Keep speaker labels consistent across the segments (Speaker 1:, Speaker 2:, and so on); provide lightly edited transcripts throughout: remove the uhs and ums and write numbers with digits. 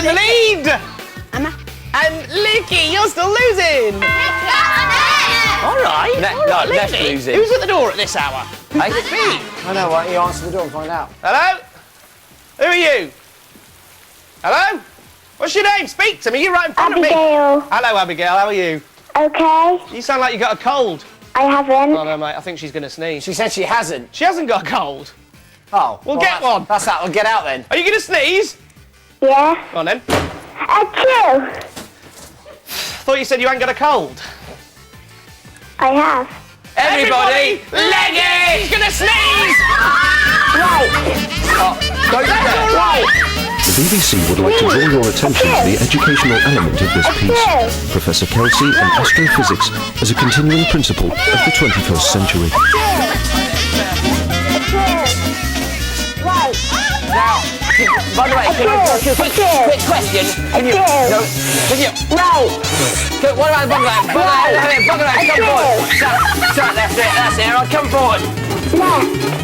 Speaker 1: the lead.
Speaker 2: Emma.
Speaker 1: And Licky, you're still losing. All right.
Speaker 3: Next losing.
Speaker 1: Who's at the door at this hour?
Speaker 3: Hey?
Speaker 1: Me.
Speaker 3: I know, right? You answer the door and find out.
Speaker 1: Hello? Who are you? Hello? What's your name? Speak to me. You're right in front of me.
Speaker 4: Abigail.
Speaker 1: Hello, Abigail. How are you?
Speaker 4: Okay.
Speaker 1: You sound like you got a cold.
Speaker 4: I haven't.
Speaker 1: Oh, no, mate. I think she's going to sneeze.
Speaker 3: She said she hasn't.
Speaker 1: She hasn't got a cold.
Speaker 3: Oh.
Speaker 1: Well, get one.
Speaker 3: That's that. Well, get out then.
Speaker 1: Are you going to sneeze?
Speaker 4: Yeah.
Speaker 1: Go on, then.
Speaker 4: Achoo.
Speaker 1: Thought you said you hadn't got a cold.
Speaker 4: I have.
Speaker 3: Everybody,
Speaker 1: Leggy! She's going to sneeze!
Speaker 4: Right.
Speaker 3: Don't do that.
Speaker 4: Right.
Speaker 5: The BBC would like to draw your attention to the educational element of this piece. Professor Kelsey and astrophysics as a continuing principle of the 21st century.
Speaker 4: Right.
Speaker 3: Now, by the way, quick question. Can you?
Speaker 4: Right.
Speaker 3: What about the bungalow? Bungalow, come forward. Shut, that's it, all right, come forward.
Speaker 4: Left.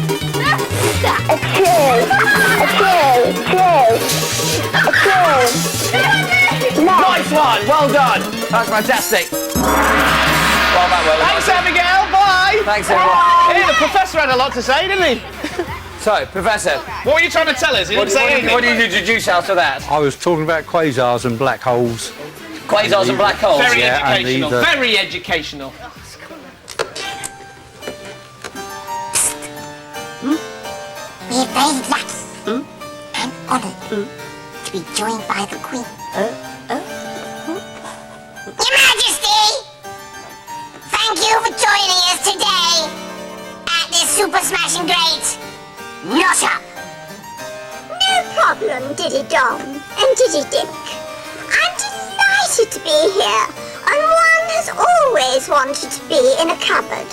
Speaker 4: Achoo.
Speaker 3: Nice one, well done. That's fantastic. Well, that way.
Speaker 1: Thanks, Abigail. Bye.
Speaker 3: Thanks, everyone.
Speaker 1: Hey, the professor had a lot to say, didn't he?
Speaker 3: So, Professor,
Speaker 1: What were you trying to tell us? He didn't say anything.
Speaker 3: what did you introduce us to that?
Speaker 6: I was talking about quasars and black holes.
Speaker 3: Quasars and black holes.
Speaker 1: Very
Speaker 6: Yeah, and
Speaker 1: educational.
Speaker 6: the-
Speaker 1: Very educational.
Speaker 7: We're very lucky and honoured to be joined by the Queen. Your Majesty, thank you for joining us today at this super smashing great Not Up. No problem, Diddy Dom and Diddy Dick. I'm delighted to be here, and one has always wanted to be in a cupboard.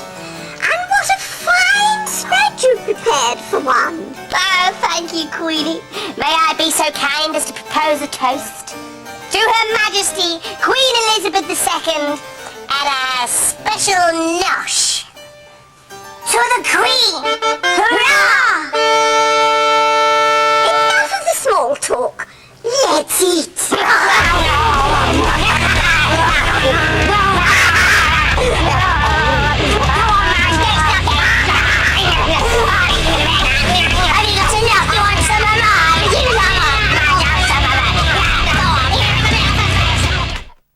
Speaker 7: And what a fine spread you prepared for one. Oh, thank you, Queenie. May I be so kind as to propose a toast to Her Majesty Queen Elizabeth II and a special nosh to the Queen